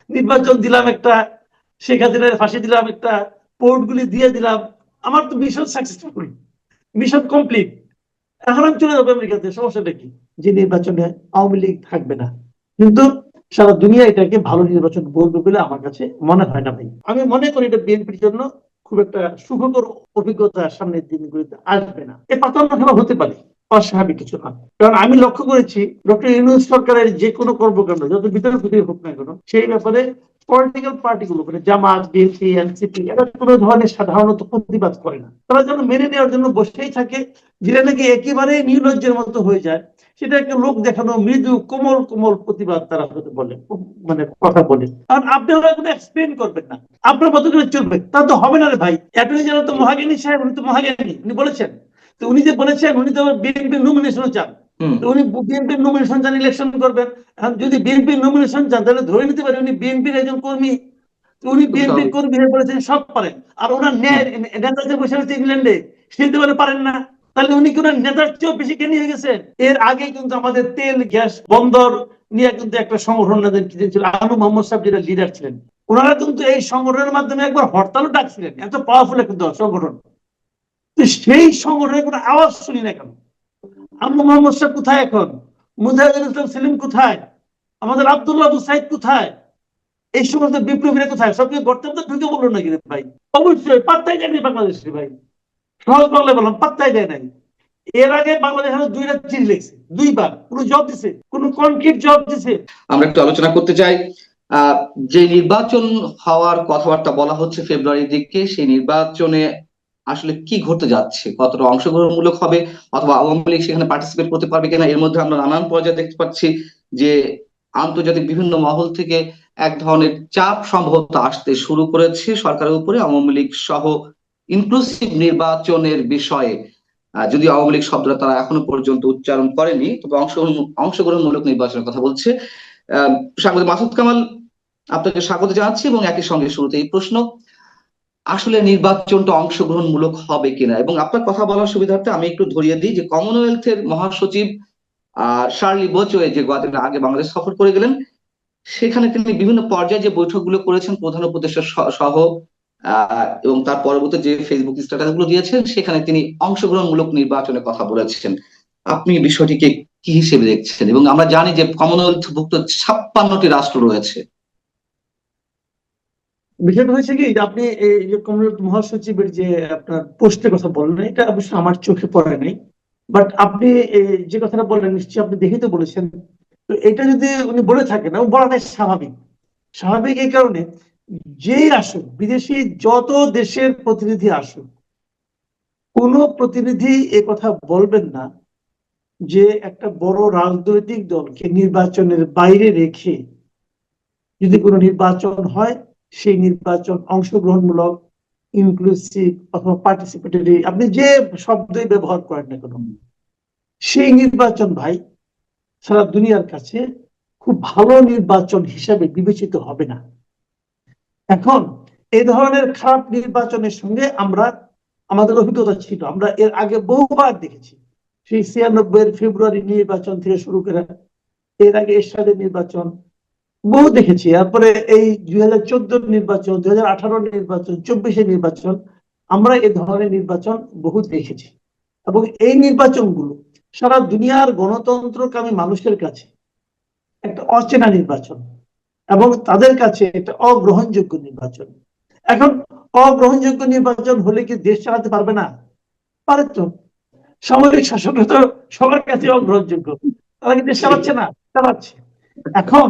নির্বাচন দিলাম একটা, শেখ হাসিনার ফাঁসি দিলাম একটা, পোর্টগুলি দিয়ে দিলাম, আমার তো মিশন সাকসেসফুল, মিশন কমপ্লিট। এখন আমি চলে যাবো আমেরিকাতে, সমস্যাটা কি? যে নির্বাচনে আওয়ামী লীগ থাকবে না। কিন্তু সারা দুনিয়া এটাকে ভালো নির্বাচন বলবে বলে আমার কাছে মনে হয় না ভাই। আমি মনে করি এটা বিএনপির জন্য খুব একটা সুখকর অভিজ্ঞতা সামনের দিনগুলিতে আসবে না। এ পাতানো খেলা হতে পারে, অস্বাভাবিক কিছু না। কারণ আমি লক্ষ্য করেছি ডক্টর ইউনূস সরকারের যে কোনো কর্মকাণ্ড যত বিতর্ক হোক না কেন, সেই ব্যাপারে পলিটিক্যাল পার্টিগুলো মানে জামাত, বিএনপি, এনসিপি এরা কোনো ধরনের সাধারণত প্রতিবাদ করে না। তারা যেন মেনে নেওয়ার জন্য বসেই থাকে, যেটা নাকি একেবারে নির্লজ্জের মতো হয়ে যায়। সেটা একটা লোক দেখানো মৃদু কোমল কোমল প্রতিবাদ তারা হতে বলে, মানে কথা বলে। কারণ আপনারা কোনো এক্সপ্লেন করবেন না, আপনার মতো করে চলবে, তা তো হবে না রে ভাই। অ্যাটর্নি জেনারেল তো মহাজ্ঞানী সাহেব, উনি তো মহাজ্ঞানী, উনি বলেছেন। তো উনি যে বলেছেন, উনি তো বিএনপির নমিনেশনও চান। উনি বিএনপির নমিনেশন চান, ইলেকশন করবেন। যদি বিএনপির নমিনেশন চান তাহলে ধরে নিতে পারে উনি বিএনপির একজন কর্মী। উনি বিএনপির কর্মী হয়ে বলেছেন সব পারেন। আর ওনার নেতা যে বসে আছে ইংল্যান্ডে, সে তো পারেন না। তাহলে উনি কোন নেতার চেয়েও বেশি জ্ঞানী হয়ে গেছেন। এর আগে কিন্তু আমাদের তেল গ্যাস বন্দর নিয়ে কিন্তু একটা সংগঠন ছিল, আনু মোহাম্মদ সাহেব যেটা লিডার ছিলেন। ওনারা কিন্তু এই সংগঠনের মাধ্যমে একবার হরতালও ডাকছিলেন, এত পাওয়ারফুল একটা সংগঠন। তো সেই সংগঠনের কোনো আওয়াজ শুনি না কেন? আনু মোহাম্মদ সাহেব কোথায় এখন? মুজাহিদুল ইসলাম সেলিম কোথায়? আমাদের আব্দুল্লাহ আবু সাইদ কোথায়? এই সমস্ত বিপ্লবীরা কোথায়? সবকে গর্তের মধ্যে ঢুকে বললো নাকি রে ভাই? অবশ্যই পাত্তাই দেয়নি বাংলাদেশে ভাই। সহজ বাংলায় বললাম, পাত্তাই দেয় নাই। এর আগে বাংলাদেশ দুইটা চিঠি লিখছে, দুইবার কোনো জবাব দিছে, কোন কনক্রিট জবাব দিছে? আমরা একটু আলোচনা করতে চাই যে নির্বাচন হওয়ার কথাবার্তা বলা হচ্ছে ফেব্রুয়ারির দিকে, সেই নির্বাচনে আসলে কি ঘটতে যাচ্ছে, কতটা অংশগ্রহণমূলক হবে, অথবা আওয়ামী লীগ সেখানে পার্টিসিপেট করতে পারবে কিনা। এর মধ্যে আমরা নানান পর্যায়ে দেখতে পাচ্ছি যে আন্তর্জাতিক বিভিন্ন মহল থেকে এক ধরনের চাপ সম্ভবত আসতে শুরু করেছে সরকারের উপরে আওয়ামী লীগ সহ ইনক্লুসিভ নির্বাচনের বিষয়ে। যদিও আওয়ামী লীগ শব্দটা তারা এখনো পর্যন্ত উচ্চারণ করেনি, তবে অংশগ্রহণমূলক নির্বাচনের কথা বলছে। সাংবাদিক মাসুদ কামাল, আপনাকে স্বাগত জানাচ্ছি এবং একই সঙ্গে শুরুতে এই প্রশ্ন, আসলে নির্বাচনটা অংশগ্রহণমূলক হবে কিনা। এবং আপনার কথা বলার সুবিধার্থে আমি একটু ধরিয়ে দিই যে কমনওয়েলথের মহাসচিব শার্লি বোচওয়ে যে কয়েকদিন আগে বাংলাদেশ সফর করে গেলেন, সেখানে তিনি বিভিন্ন পর্যায়ে যে বৈঠকগুলো করেছেন প্রধান উপদেষ্টা সহ এবং তার পরবর্তী যে ফেসবুক স্ট্যাটাস গুলো দিয়েছেন, সেখানে তিনি অংশগ্রহণমূলক নির্বাচনের কথা বলেছেন। আপনি বিষয়টিকে কি হিসেবে দেখছেন? এবং আমরা জানি যে কমনওয়েলথভুক্ত 56টি রাষ্ট্র রয়েছে। বিষয়টা হয়েছে কি, আপনি এই যে কমনওয়েলথ মহাসচিবের যে আপনার পোস্টের কথা বললেন, এটা অবশ্যই আমার চোখে পড়ে নাই। বাট আপনি যে কথাটা বললেন নিশ্চয়ই আপনি দেখে তো বলেছেন। তো এটা যদি উনি বলে থাকেন, বলাটাই স্বাভাবিক। স্বাভাবিক এই কারণে, যেই আসুক বিদেশি যত দেশের প্রতিনিধি আসুক, কোন প্রতিনিধি এ কথা বলবেন না যে একটা বড় রাজনৈতিক দলকে নির্বাচনের বাইরে রেখে যদি কোনো নির্বাচন হয়, সেই নির্বাচন অংশগ্রহণমূলক, ইনক্লুসিভ অথবা পার্টিসিপেটরি, আপনি যে শব্দই ব্যবহার করেন না কেন, সেই নির্বাচন ভাই সারা দুনিয়ার কাছে খুব ভালো নির্বাচন হিসাবে বিবেচিত হবে না। এখন এই ধরনের খারাপ নির্বাচনের সঙ্গে আমাদের অভিজ্ঞতা ছিল, আমরা এর আগে বহুবার দেখেছি। সেই 96 ফেব্রুয়ারি নির্বাচন থেকে শুরু করে এর আগে এরশাদের নির্বাচন বহু দেখেছি। তারপরে এই 2014 নির্বাচন, 2018 নির্বাচন, 24 নির্বাচন, আমরা এই ধরনের নির্বাচন বহু দেখেছি। এবং এই নির্বাচনগুলো সারা দুনিয়ার গণতন্ত্রকামী মানুষের কাছে একটা অচেনা নির্বাচন এবং তাদের কাছে একটা অগ্রহণযোগ্য নির্বাচন। এখন অগ্রহণযোগ্য নির্বাচন হলে কি দেশ চালাতে পারবে না? পারে তো। সামরিক শাসন তো সবার কাছে অগ্রহণযোগ্য, তারা কি দেশ চালাচ্ছে না? চালাচ্ছে। এখন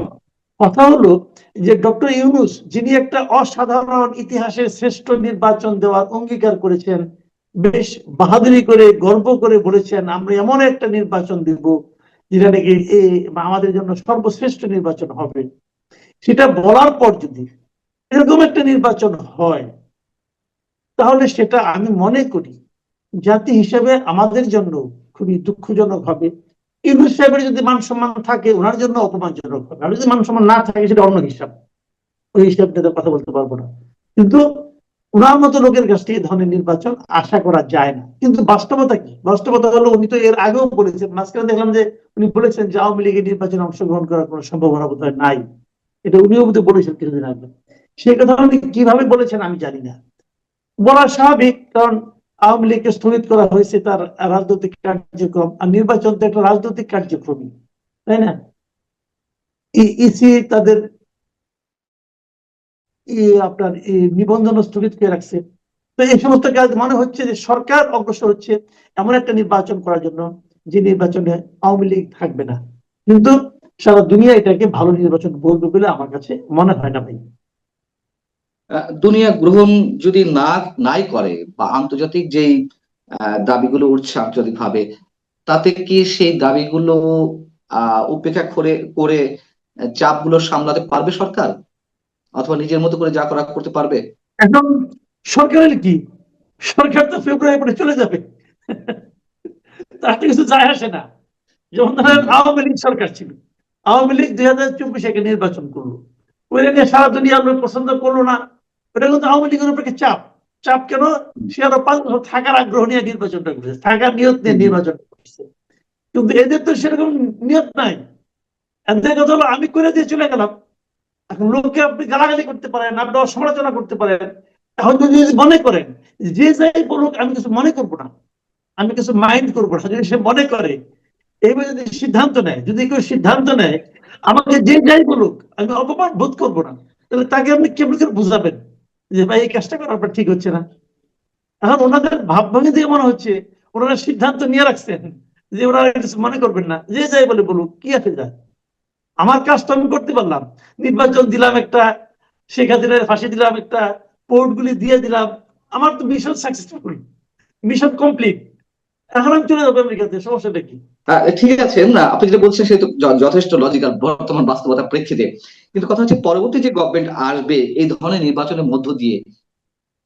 কথা হলো যে ডক্টর ইউনূস, যিনি একটা অসাধারণ ইতিহাসের শ্রেষ্ঠ নির্বাচন দেওয়ার অঙ্গীকার করেছেন, বেশ বাহাদুরি করে গর্ব করে বলেছেন আমরা এমন একটা নির্বাচন দিব যেটা নাকি আমাদের জন্য সর্বশ্রেষ্ঠ নির্বাচন হবে। সেটা বলার পর যদি এরকম একটা নির্বাচন হয়, তাহলে সেটা আমি মনে করি জাতি হিসেবে আমাদের জন্য খুবই দুঃখজনক হবে। ইউনূস সাহেবের যদি মান সম্মান থাকে, ওনার জন্য অপমানজনক হবে। আর যদি মান সম্মান না থাকে, সেটা অন্য হিসাব, ওই হিসাব নিয়ে কথা বলতে পারবো না। কিন্তু ওনার মতো লোকের কাছ থেকে এই ধরনের নির্বাচন আশা করা যায় না। কিন্তু বাস্তবতা কি? বাস্তবতা হলো উনি তো এর আগেও বলেছেন, মাঝখানে দেখলাম যে উনি বলেছেন যে আওয়ামী লীগের নির্বাচনে অংশগ্রহণ করার কোনো সম্ভাবনা বোধহয় নাই। এটা উনিও বোধহয় বলেছেন কিছুদিন আগে। সেই কথা উনি কিভাবে বলেছেন আমি জানি না, বলা স্বাভাবিক, কারণ আওয়ামী লীগকে স্থগিত করা হয়েছে তার রাজনৈতিক কার্যক্রম, আর নির্বাচন তো একটা রাজনৈতিক কার্যক্রমই, তাই না? ইসি তাদের আপনার নিবন্ধন স্থগিত করে রাখছে। তো এই সমস্ত কাজ মনে হচ্ছে যে সরকার অগ্রসর হচ্ছে এমন একটা নির্বাচন করার জন্য যে নির্বাচনে আওয়ামী লীগ থাকবে না, কিন্তু সারা দুনিয়া এটাকে ভালো নির্বাচন বলবে বলে আমার কাছে মনে হয় না ভাই। দুনিয়া গ্রহণ যদি নাই করে বা আন্তর্জাতিক যেই দাবিগুলো উঠছে আন্তর্জাতিক ভাবে, তাতে কি সেই দাবিগুলো উপেক্ষা করে করে চাপগুলো সামলাতে পারবে সরকার, অথবা নিজের মতো করে যা করা করতে পারবে? এখন সরকারের কি, সরকার তো ফেব্রুয়ারি পরে চলে যাবে, তাতে কিছু যায় আসে না। যেমন ধরেন হুম। আওয়ামী লীগ সরকার ছিল, আওয়ামী লীগ 2024 একে নির্বাচন করলো, ওইটা নিয়ে সারা দুনিয়ার লোক পছন্দ করলো না। ওটা কিন্তু আওয়ামী লীগের উপরে চাপ। চাপ কেন? সে আরো 5 বছর থাকার আগ্রহ নিয়ে নির্বাচনটা করেছে, থাকার নিয়ত নিয়ে হুম। নির্বাচন করছে। কিন্তু এদের তো সেরকম নিয়ত নাই। এদের কথা হলো আমি করে দিয়ে চলে গেলাম। এখন লোককে আপনি গালাগালি করতে পারেন, আপনি সমালোচনা করতে পারেন। এখন যদি মনে করেন যে যাই বলুক আমি কিছু মনে করবো না, আমি কিছু মাইন্ড করবো না, যদি সে মনে করে, এইবার যদি সিদ্ধান্ত নেয়, যদি কেউ সিদ্ধান্ত নেয় আমাকে যে যাই বলুক আমি অপমান বোধ করবো না, তাহলে তাকে আপনি কেমন করে বুঝাবেন যে ভাই এই কাজটা করা আপনার ঠিক হচ্ছে না? এখন ওনাদের ভাবভঙ্গি দিয়ে মনে হচ্ছে ওনারা সিদ্ধান্ত নিয়ে রাখছেন যে ওনারা কিছু মনে করবেন না, যে যাই বলে বলুক, কি আছে যায়, আমার কাজ তো আমি করতে পারলাম, নির্বাচন দিলাম একটা, শেখ হাসিনার ফাঁসি দিলাম একটা, পোর্টগুলি দিয়ে দিলাম, আমার তো মিশন সাকসেসফুল, মিশন কমপ্লিট, এখন আমি চলে যাবো আমেরিকাতে, সমস্যাটা কি? ঠিক আছে, না আপনি যেটা বলছেন সে তো যথেষ্ট লজিক্যাল বর্তমান বাস্তবতার প্রেক্ষিতে। কিন্তু কথা হচ্ছে পরবর্তী যে গভর্নমেন্ট আসবে এই ধরনের নির্বাচনের মধ্য দিয়ে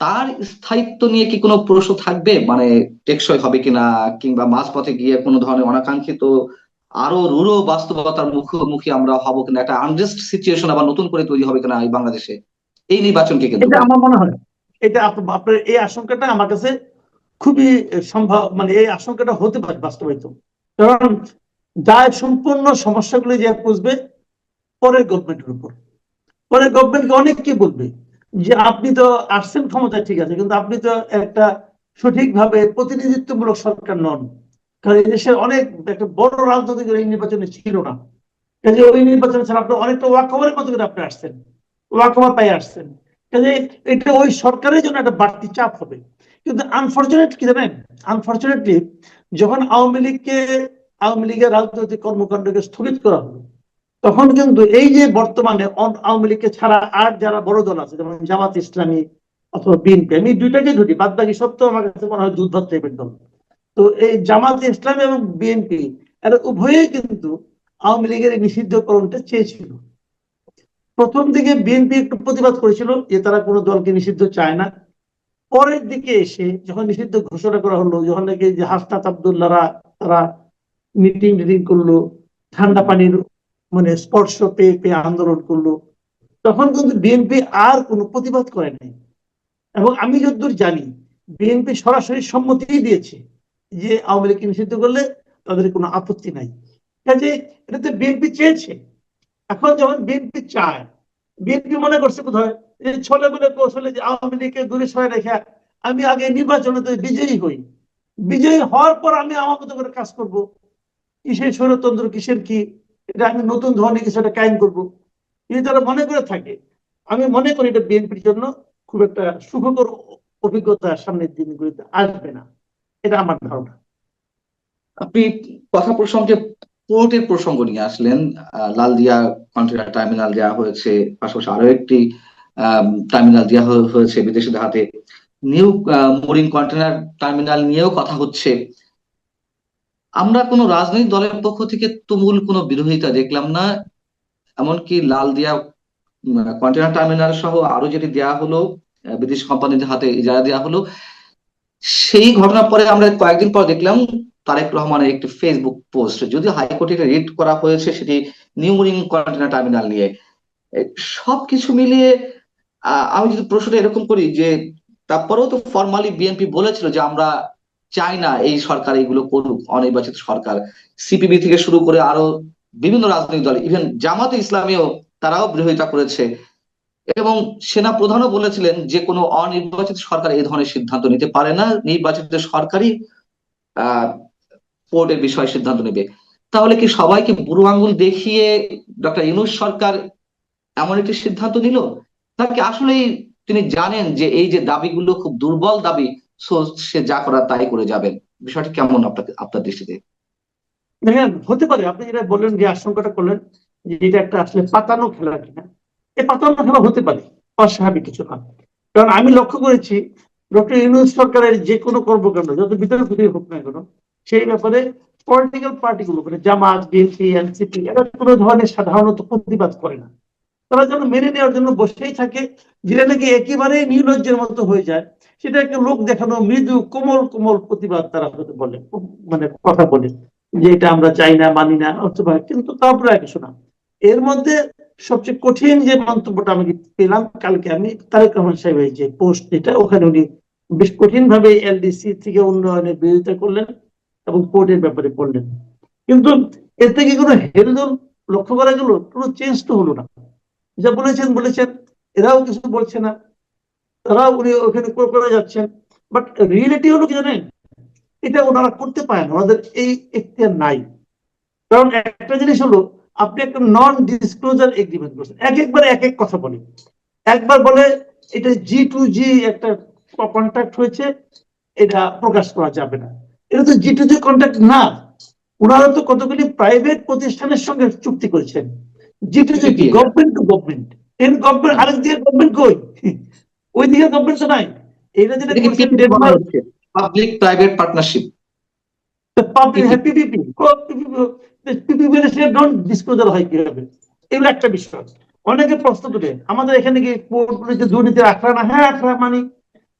তার স্থায়িত্ব নিয়ে কি কোনো প্রশ্ন থাকবে, মানে টেকসই হবে কিনা, কিংবা মাঝপথে গিয়ে কোনো ধরনের অনাকাঙ্ক্ষিত আরো রূঢ় বাস্তবতার মুখোমুখি আমরা হব কিনা, একটা আনরেস্ট সিচুয়েশন আবার নতুন করে তৈরি হবে কিনা এই বাংলাদেশে এই নির্বাচনকে কেন্দ্র এটা করে? আমার মনে হয়, এটা আপনার এই আশঙ্কাটা আমার কাছে খুবই সম্ভব, মানে এই আশঙ্কাটা হতে পারে বাস্তবায়িত। কারণ দায় সম্পূর্ণ সমস্যাগুলি যে বুঝবে পরের গভর্নমেন্টের উপর, পরের গভর্নমেন্টকে অনেক কি বলবে যে আপনি তো আসছেন ক্ষমতায় ঠিক আছে, কিন্তু আপনি তো একটা সঠিকভাবে প্রতিনিধিত্বমূলক সরকার নন, কারণ এই দেশের অনেক একটা বড় রাজনৈতিক এই নির্বাচনে ছিল না, কাজে ওই নির্বাচন ছাড়া আপনি অনেকটা ওয়াকওভারের মতো করে আপনি আসছেন, ওয়াকওভার পাই আসছেন, কাজে এটা ওই সরকারের জন্য একটা বাড়তি চাপ হবে। কিন্তু আনফরচুনেট কি জানেন, আনফরচুনেটলি যখন আওয়ামী লীগের রাজনৈতিক কর্মকাণ্ডকে স্থগিত করা হলো, তখন কিন্তু এই যে বর্তমানে আওয়ামী লীগকে ছাড়া আর যারা বড় দল আছে যেমন জামাত ইসলামী অথবা বিএনপি, আমি দুইটাকে ধরি, বাদ বাকি সব তো আমার কাছে মনে হয় দুধভাত টাইপের দল। তো এই জামাত ইসলামী এবং বিএনপি এরা উভয়েই কিন্তু আওয়ামী লীগের এই নিষিদ্ধকরণটা চেয়েছিল। প্রথম দিকে বিএনপি একটু প্রতিবাদ করেছিল যে তারা কোনো দলকে নিষিদ্ধ চায় না। পরের দিকে এসে যখন নিষিদ্ধ ঘোষণা করা হলো, যখন নাকি যে হাসনাত আব্দুল্লাহরা তারা মিটিং টিটিং করলো, ঠান্ডা পানির মানে স্পর্শ পেয়ে পেয়ে আন্দোলন করলো, তখন কিন্তু বিএনপি আর কোনো প্রতিবাদ করে নাই। এবং আমি যতদূর জানি বিএনপি সরাসরি সম্মতি দিয়েছে যে আওয়ামী লীগকে নিষিদ্ধ করলে তাদের কোনো আপত্তি নাই। কাজে এটা তো বিএনপি চেয়েছে। এখন যখন বিএনপি চায়, বিএনপি মনে করছে বোধহয় যে ছলে বলে কৌশলে যে আওয়ামী লীগকে দূরে সরে রেখে আমি আগে নির্বাচনে তো বিজয়ী হই, বিজয়ী হওয়ার পর আমি আমার মতো করে কাজ করব, কিসের স্বৈরতন্ত্র কিসের কি, এটা আমি নতুন ধরনের কিছু একটা কায়েম করবো, যদি তারা মনে করে থাকে, আমি মনে করি এটা বিএনপির জন্য খুব একটা সুখকর অভিজ্ঞতা সামনের দিনগুলিতে আসবে না, এটা আমার ধারণা। আপনি কথা প্রসঙ্গে পোর্টের প্রসঙ্গ নিয়ে আসলেন। লালদিয়া কন্টেনার টার্মিনাল দেওয়া হয়েছে, পাশাপাশি আরো একটি টার্মিনাল দেওয়া হয়েছে বিদেশিদের হাতে। নিউ মুরিং কন্টেনার টার্মিনাল নিয়েও কথা হচ্ছে। আমরা কোনো রাজনৈতিক দলের পক্ষ থেকে তুমুল কোনো বিরোধিতা দেখলাম না। এমনকি লালদিয়া কন্টেনার টার্মিনাল সহ আরো যেটি দেওয়া হলো বিদেশি কোম্পানিদের হাতে ইজারা দেওয়া হলো, সেই ঘটনার পরে আমরা কয়েকদিন পর দেখলাম তারেক রহমানের একটি ফেসবুক পোস্ট, যদিও হাইকোর্টে রিট করা হয়েছে সেটি নিউ মুরিং কন্টেনার টার্মিনাল নিয়ে। সবকিছু মিলিয়ে আমি যদি প্রশ্নটা এরকম করি যে তারপরেও তো ফর্মালি বিএনপি বলেছিল যে আমরা চাই না এই সরকার এগুলো করুক, অনির্বাচিত সরকার। সিপিবি থেকে শুরু করে আরো বিভিন্ন রাজনৈতিক দল, ইভেন জামাতে ইসলামীও তারাও বিরোধিতা করেছে, এবং সেনা প্রধানও বলেছিলেন যে কোনো অনির্বাচিত সরকার এই ধরনের সিদ্ধান্ত নিতে পারে না, নির্বাচিত সরকারই আহ পোর্টের বিষয়ে সিদ্ধান্ত নেবে। তাহলে কি সবাইকে বুড়ো আঙ্গুল দেখিয়ে ডক্টর ইউনূস সরকার এমন একটি সিদ্ধান্ত নিল, নাকি আসলেই তিনি জানেন যে এই যে দাবিগুলো খুব দুর্বল দাবি, সো সে যা করার তাই করে যাবেন? বিষয়টি কেমন আপনার দৃষ্টিতে? দেখেন, হতে পারে আপনি যেটা বললেন, যে আশঙ্কাটা করলেন যে এটা একটা আসলে পাতানো খেলা কিনা, এই পাতানো খেলা হতে পারে, অস্বাভাবিক কিছু না। কারণ আমি লক্ষ্য করেছি ডক্টর ইউনূস সরকারের যে কোনো কর্মকাণ্ড যত ভিতরে ভিতরে হোক না কেন, সেই ব্যাপারে পলিটিক্যাল পার্টিগুলো মানে জামাত, বিএনপি, এনসিপি, এরা কোনো ধরনের সাধারণত প্রতিবাদ করে না। তারা যেন মেনে নেওয়ার জন্য বসেই থাকে, যেটা নাকি একেবারে নির্লজ্জের মতো হয়ে যায়। সেটা একটা লোক দেখানো মৃদু কোমল কোমল প্রতিবাদ তারা হতে বলে, মানে কথা বলে যে এটা আমরা চাই না, মানি না, অথবা কিন্তু তারপরে কিছু না। এর মধ্যে সবচেয়ে কঠিন যে মন্তব্যটা আমি পেলাম কালকে, আমি তারেক রহমান সাহেবের যে পোস্ট, এটা ওখানে উনি বেশ কঠিন ভাবে এলডিসি থেকে উন্নয়নের বিরোধিতা করলেন এবং পোর্টের ব্যাপারে বললেন। কিন্তু এর থেকে কোনো হেলদোল লক্ষ্য করা গেল, কোনো চেঞ্জ তো হলো না। যা বলেছেন বলেছেন, এরাও কিছু বলছে না, তারাও উনি ওখানে করে যাচ্ছেন। বাট রিয়েলিটি হলো কি জানেন, এটা ওনারা করতে পারেন, ওনাদের এই এখতিয়ার নাই। কারণ একটা জিনিস হলো, আপনি একটা নন ডিসক্লোজার এগ্রিমেন্ট করছেন, একবার এক এক কথা বলে। একবার বলে এটা G2G একটা কন্ট্রাক্ট হয়েছে, এটা প্রকাশ করা যাবে না। এটা তো G2G কন্ট্রাক্ট না, ওনারা তো কতগুলি প্রাইভেট প্রতিষ্ঠানের সঙ্গে চুক্তি করেছেন। G2G কি? Government to government. এর গভর্নমেন্ট আরেক দিকে গভর্নমেন্ট কই? ওই দিকে গভর্নমেন্ট তো নাই। এটা যেটা করছেন Denmark, public private partnership, public, হ্যাঁ, পিপিপি, পিপিপি ডোন্ট ডিসক্লোজার হয় কিভাবে, এগুলো একটা বিষয়। অনেকে প্রশ্ন করে আমাদের এখানে কি পোর্টগুলিতে দুর্নীতির আখড়া না? হ্যাঁ, আখড়া মানি।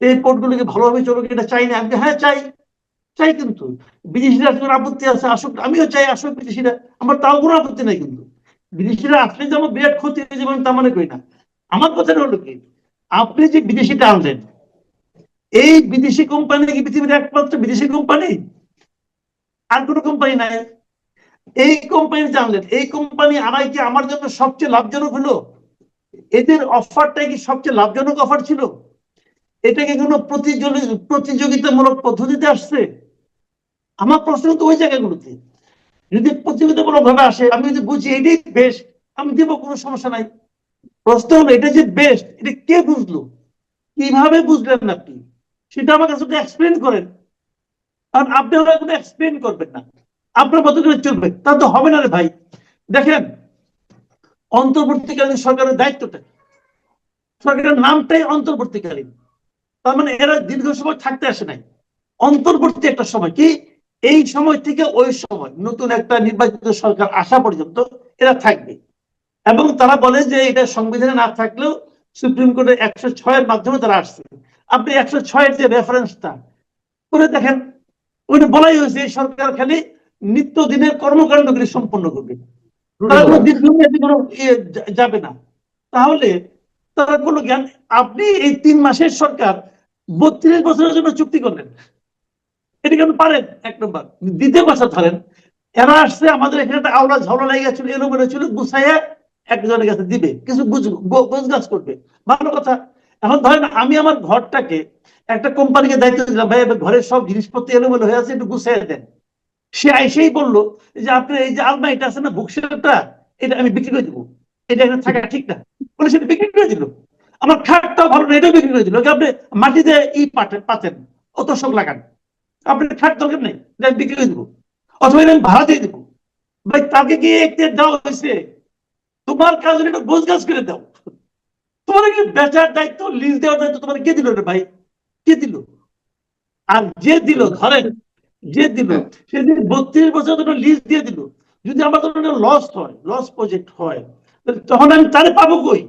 এই পোর্টগুলিকে ভালোভাবে চলুক, এটা চাই না? হ্যাঁ চাই, চাই। কিন্তু বিদেশিরা কোনো আপত্তি আছে, আসুক, আমিও চাই আসুক বিদেশিরা, আমার তাও কোনো আপত্তি নাই। কিন্তু বিদেশিরা আসলে যে আমার বিরাট ক্ষতি হয়ে যাবে আমি তা মনে করি না। আমার কথা হলো কি, আপনি যে বিদেশিটা আনলেন, এই বিদেশি কোম্পানি কি পৃথিবীর একমাত্র বিদেশি কোম্পানি? আর কোনো কোম্পানি নাই। এই কোম্পানি জানলেন, এই কোম্পানি আনাই কি আমার জন্য সবচেয়ে লাভজনক হলো? এদের অফারটাই কি সবচেয়ে লাভজনক অফার ছিল? এটা কি কোনো প্রতিযোগিতামূলক পদ্ধতিতে আসছে? আমার প্রশ্ন তো ওই জায়গাগুলোতে। যদি প্রতিযোগিতামূলক ভাবে আসে, আমি যদি বুঝি এটাই বেস্ট, আমি দিব, কোনো সমস্যা নাই। প্রশ্ন হলো, এটা যে বেস্ট, এটা কে বুঝলো, কিভাবে বুঝলেন আপনি? সেটা আমার কাছে এক্সপ্লেন করেন। কারণ আপনি ওরা কোনো এক্সপ্লেন করবেন না, আপনার মতো করে চলবে, তা তো হবে না রে ভাই। দেখেন, অন্তর্বর্তীকালীন সরকারের দায়িত্বটা, সরকারের নামটাই অন্তর্বর্তীকালীন, তার মানে এরা দীর্ঘ সময় থাকতে আসে নাই। অন্তর্বর্তী একটা সময় কি, এই সময় থেকে ওই সময় নতুন একটা নির্বাচিত সরকার আসা পর্যন্ত এরা থাকবে। এবং তারা বলে যে এটা সংবিধানে না থাকলেও সুপ্রিম কোর্টের 106-এর মাধ্যমে তারা আসছে। আপনি 106-এর যে রেফারেন্সটা করে দেখেন, ওইটা বলাই হয়েছে এই সরকার খালি নিত্যদিনের কর্মকাণ্ডগুলি সম্পন্ন করবে, তারা কোনো দীর্ঘমেয়াদী কোনো যাবে না। তাহলে তারা কোনো জ্ঞান, আপনি এই 3 মাসের সরকার 32 বছরের জন্য চুক্তি করলেন, এটা কেন পারেন? এক নম্বর। দ্বিতীয় কথা ধরেন, এরা আসছে আমাদের এখানে একটা আওলা ঝাওলা লেগে গেছিল, এলোমেলো ছিল, গুছাইয়া একজনের কাছে দিবে, কিছু গোছ গাছ করবে, ভালো কথা। এখন ধরেন আমি আমার ঘরটাকে একটা কোম্পানিকে দায়িত্ব দিলাম, ভাই ঘরের সব জিনিসপত্র এলোমেলো হয়ে আছে, একটু গুছাইয়া দেন। সে আইসেই বললো যে আপনি এই যে আলমারিটা আছে না, বুকশেলফটা, এটা আমি বিক্রি করে দিবো, এটা এখানে থাকা ঠিক না, বলে সেটা বিক্রি করে দিল। আমার খাটটাও ভালো না, এটাও বিক্রি করে দিল। আপনি মাটিতে পাতেন, অত শখ লাগান, আপনার খাট দরকার নেই, বিক্রি করে দিবো, অথবা আমি ভাড়া দিয়ে দিবো। ভাই, তাকে কি একটু দেওয়া হয়েছে? তোমার কাজ হলো একটু গোছ গাছ করে দাও। তোমার কি বেচার দায়িত্ব, লিজ দেওয়ার দায়িত্ব তোমার কে দিল রে ভাই? কে দিল? আর যে দিল, ধরেন যে দিল, সে যদি 32 বছর ধরে লিজ দিয়ে দিল, যদি আমার লস হয়, লস প্রজেক্ট হয়, তখন আমি তারে পাবো কই?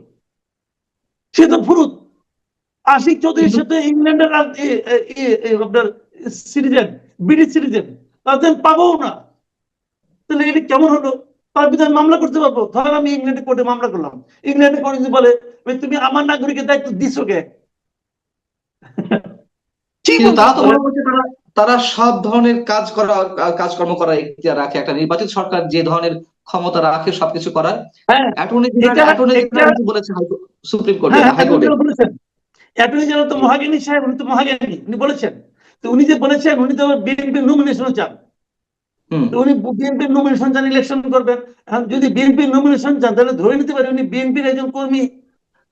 সে তো ফুরুত। আশিক চৌধুরীর সাথে ইংল্যান্ডের আপনার সিটিজেন, ব্রিটিশ সিটিজেন, তাদের পাবো না। তাহলে এটা কেমন হলো? তার বিরুদ্ধে মামলা করতে পারবো। ধরেন আমি ইংল্যান্ডে কোর্টে মামলা করলাম, ইংল্যান্ডে কোর্ট যদি বলে তুমি আমার নাগরিকের দায়িত্ব দিছো কে? কি কিন্তু বলবো তারা তো বলেন? মনে করছে তারা সব ধরনের কাজকর্ম করার এখতিয়ার রাখে। একটা নির্বাচিত সরকার যে ধরনের ক্ষমতা রাখে সবকিছু করার। হ্যাঁ অ্যাটর্নি এটা এটা জেনারেল বলেছে সুপ্রিম কোর্টে, হ্যাঁ, হাইকোর্টে। অ্যাটর্নি জেনারেল বলেছেন, অ্যাটর্নি জেনারেল তো মহাজ্ঞানী সাহেব, উনি তো মহাজ্ঞানী, উনি বলেছেন। তো উনি যে বলেছেন, উনি তো বিএনপির নমিনেশন চান। হুম। তো উনি বিএনপির নমিনেশন চান, ইলেকশন করবেন। এখন যদি বিএনপির নমিনেশন চান, তাহলে ধরে নিতে পারে উনি বিএনপির একজন কর্মী।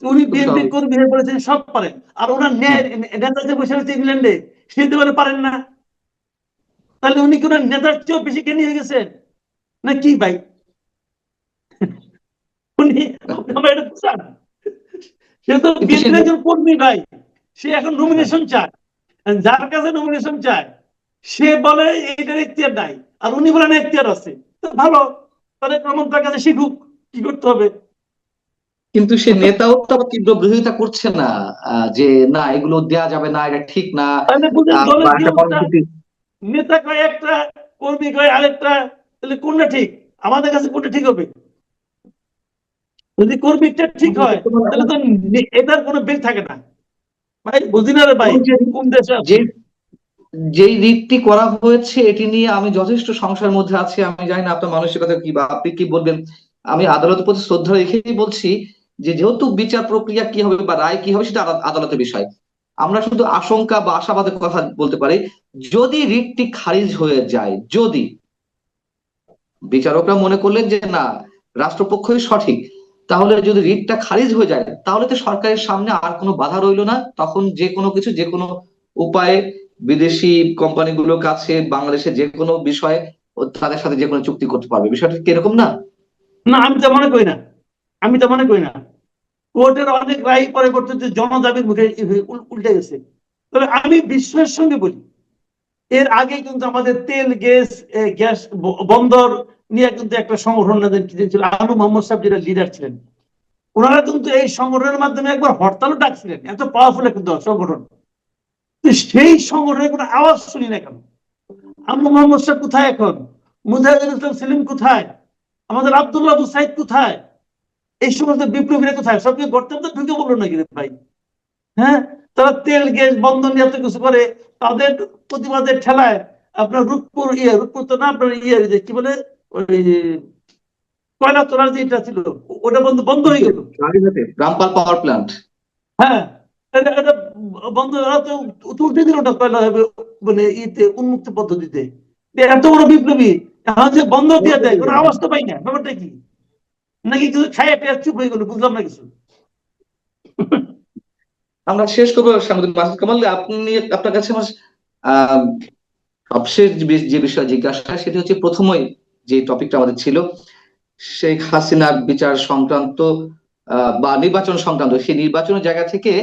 তো উনি খুব বিএনপির স্বাভাবিক। কর্মী হয়ে বলেছেন সব পারেন। আর ওনার হুম। ন্যায় নেতা যে বসে আছে ইংল্যান্ডে, সে তো বলে পারেন না। তাহলে উনি কি ওনার নেতার চেয়েও বেশি জ্ঞানী হয়ে গেছেন না কি ভাই? উনি, আপনি আমার এটা বুঝান। সে তো কিন্তু সে বিএনপির একজন কর্মী ভাই, সে এখন নমিনেশন চায়। যার কাছে নমিনেশন চায় সে বলে এটার এখতিয়ার নাই, আর উনি বলেন এখতিয়ার আছে। তো ভালো, তাহলে প্রমাণ তার কাছে শিখুক কি করতে হবে। কিন্তু সে নেতাও তো আবার তীব্র বিরোধিতা করছে না, যে না এগুলো দেয়া যাবে না, এটা ঠিক না, তাহলে বুঝেন বা দলের কি একটা অবস্থা? কর্মসূচি। নেতা কয় একটা, কর্মী কয় আরেকটা, তাহলে কোনটা ঠিক? আমাদের কাছে কোনটা ঠিক হবে? যদি কর্মীটা ঠিক হয়, তাহলে তো এটার কোনো বেগ থাকে না। ভাই বুঝি না রে ভাই, এবং কোন দেশে যে আছি? যেই রিটটি করা হয়েছে এটি নিয়ে আমি যথেষ্ট সংশয়ের মধ্যে আছি। আমি জানি না আপনার মানসিকতা কি বা আপনি কি বলবেন। আমি আদালতের প্রতি শ্রদ্ধা রেখেই বলছি যে যেহেতু বিচার প্রক্রিয়া কি হবে বা রায় কি হবে সেটা আদালতের বিষয়। আমরা শুধু আশঙ্কা বা আশাবাদের কথা বলতে পারি। যদি রিটটি খারিজ হয়ে যায়, যদি বিচারকরা মনে করলেন যে না রাষ্ট্রপক্ষই সঠিক, তাহলে যদি রিটটা খারিজ হয়ে যায় তাহলে তো সরকারের সামনে আর কোনো বাধা রইলো না। তখন যে কোনো কিছু যে কোনো উপায়ে বিদেশি কোম্পানিগুলোর কাছে বাংলাদেশের যে কোনো বিষয়ে তাদের সাথে যে কোনো চুক্তি করতে পারবে। বিষয়টা কি এরকম না? না, আমি তো মনে করি না, আমি তো মনে করি না। কোর্টের অনেক রায় পরে করতে যে জনদাবির মুখে উল্টে গেছে। তবে আমি বিশ্বের সঙ্গে বলি, এর আগে কিন্তু আমাদের তেল গ্যাস বন্দর নিয়ে কিন্তু একটা সংগঠন ছিল, আনু মোহাম্মদ সাহেব যেটা লিডার ছিলেন। ওনারা কিন্তু এই সংগঠনের মাধ্যমে একবার হরতালও ডাকছিলেন, এত পাওয়ারফুল একটা সংগঠন। তো সেই সংগঠনের কোনো আওয়াজ শুনি না কেন? আনু মোহাম্মদ সাহেব কোথায় এখন? মুজাহিদুল ইসলাম সেলিম কোথায়? আমাদের আব্দুল্লাহ আবু সাইদ কোথায়? এই সমস্ত বিপ্লবীরা কোথায়? সবকে গর্তের মধ্যে ঢুকে বললো নাকি রে ভাই? হ্যাঁ, তারা তেল গ্যাস বন্ধ নিয়ে এত কিছু করে, তাদের প্রতিবাদের ঠেলায় আপনার রূপপুর তো না, আপনার যে কি বলে, ওই কয়লা তোলার যে এটা ছিল, ওটা বন্ধ বন্ধ হয়ে গেল। Rampal power plant. হ্যাঁ, এটা বন্ধ, ওরা তো তুলতে দিল ওটা কয়লা হবে, মানে উন্মুক্ত পদ্ধতিতে। এত বড় বিপ্লবী এখন যে বন্ধ দিয়ে দেয়, কোনো আওয়াজ তো পাই না। ব্যাপারটা কি? নাকি কিছু খাইয়া পেয়ে চুপ হয়ে গেল, বুঝলাম না কিছু। আমরা শেষ করবো সাংবাদিক মাসুদ কামাল, আপনি আপনার কাছে আমার আহ সবশেষ যে বিষয় জিজ্ঞাসা সেটা হচ্ছে প্রথমেই যে টপিকটা আমাদের ছিল শেখ হাসিনার বিচার সংক্রান্ত বা নির্বাচন সংক্রান্ত, সেই নির্বাচনের জায়গা থেকে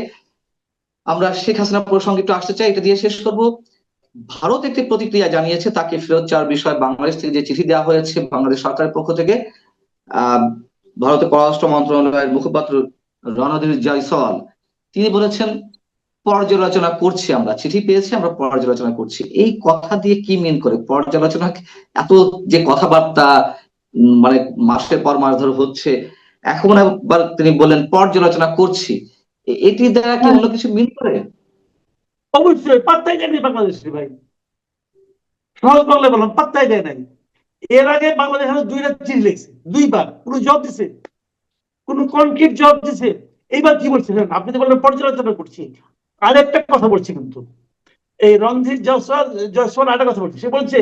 আমরা শেখ হাসিনা প্রসঙ্গে একটু আসতে চাই, এটা দিয়ে শেষ করব। ভারত একটি প্রতিক্রিয়া জানিয়েছে, তাকে ফেরত চাওয়ার বিষয়ে বাংলাদেশ থেকে যে চিঠি দেওয়া হয়েছে বাংলাদেশ সরকারের পক্ষ থেকে। আহ ভারতের পররাষ্ট্র মন্ত্রণালয়ের মুখপাত্র রণধীর জয়সওয়াল তিনি বলেছেন পর্যালোচনা করছি, আমরা চিঠি পেয়েছি, আমরা পর্যালোচনা করছি। এই কথা দিয়ে কি মিন করে পর্যালোচনা? এত যে কথাবার্তা মানে মাসের পর মাস ধরে হচ্ছে, এখন আবার তিনি বললেন পর্যালোচনা করছি, এটি দ্বারা কি হ্যাঁ, অন্য কিছু মিন করে? অবশ্যই পাত্তাই দেয়নি বাংলাদেশে ভাই। সহজ বাংলায় বললাম, পাত্তাই দেয় নাই। এর আগে বাংলাদেশ দুইটা চিঠি লিখছে, দুইবার কোন জব দিছে, কোন কনক্রিট জব দিছে? এইবার কি বলছিলেন আপনি? তো বললেন পর্যালোচনা করছি। আরেকটা কথা বলছি কিন্তু, এই রণধীর জয়সওয়াল আরেকটা কথা বলছে। সে বলছে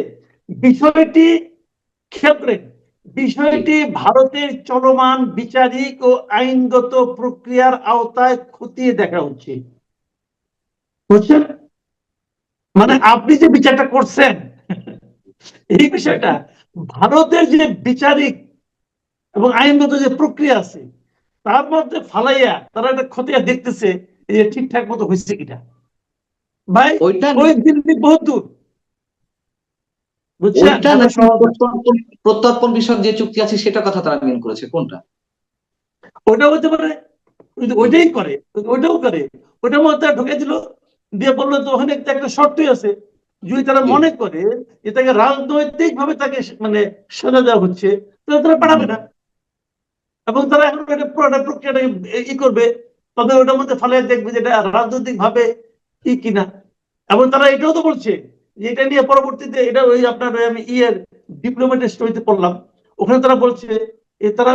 বিষয়টি ক্ষেত্রে, জি। বিষয়টি ভারতের চলমান বিচারিক ও আইনগত প্রক্রিয়ার আওতায় খতিয়ে দেখা হচ্ছে। বুঝছেন? মানে জি। আপনি যে বিচারটা করছেন, এই বিষয়টা ভারতের যে বিচারিক এবং আইনগত যে প্রক্রিয়া আছে তার মধ্যে ফালাইয়া তারা একটা খতিয়া দেখতেছে যে ঠিকঠাক মতো হয়েছে কিনা। ভাই, ওইটা ওই দিল্লি বহুত দূর, বুঝছেন? ওইটা এত নাকি সহজ না। প্রত্যর্পণ বিষয়ক যে চুক্তি আছে সেটা কথা তারা মিন করেছে কোনটা? ওটা হতে পারে, ওইটাই করে, ওইটাও করে। ওটার মধ্যে তারা ঢুকে দিল, দিয়ে বললো তো ওখানে একটা শর্তই আছে, যদি তারা জি। মনে করে যে তাকে রাজনৈতিক ভাবে তাকে মানে সাজা দেওয়া হচ্ছে, তাহলে তারা পাঠাবে না। এবং তারা এখন পুরোটা প্রক্রিয়াটা করবে, তবে ওটার মধ্যে ফালে দেখবে যেটা রাজনৈতিক ভাবে কি কিনা। এবং তারা এটাও তো বলছে যে এটা নিয়ে পরবর্তীতে, এটা ওই আপনার আমি ডিপ্লোমেটের স্টোরিতে পড়লাম, ওখানে তারা বলছে তারা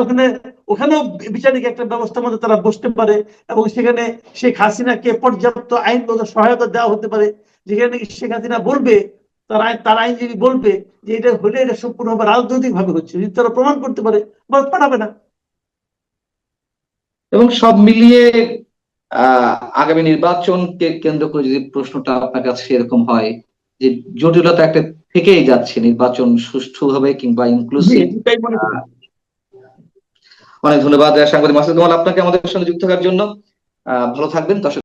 ওখানেও বিচারিক একটা ব্যবস্থার মধ্যে তারা বসতে পারে, এবং সেখানে শেখ হাসিনাকে পর্যাপ্ত আইনগত সহায়তা দেওয়া হতে পারে, যেখানে শেখ হাসিনা বলবে, তার আইনজীবী বলবে যে এটা হলে এটা সম্পূর্ণভাবে রাজনৈতিক ভাবে হচ্ছে, যদি তারা প্রমাণ করতে পারে বাস পাঠাবে না। এবং সব মিলিয়ে আগামী নির্বাচনকে কেন্দ্র করে যদি প্রশ্নটা আপনার কাছে এরকম হয় যে জটিলতা একটা থেকেই যাচ্ছে, নির্বাচন সুষ্ঠুভাবে কিংবা জি, ইনক্লুসিভ। এটাই মনে করি। অনেক ধন্যবাদ সাংবাদিক মাসুদ কামাল আপনাকে আমাদের সঙ্গে যুক্ত থাকার জন্য। ভালো থাকবেন দর্শক।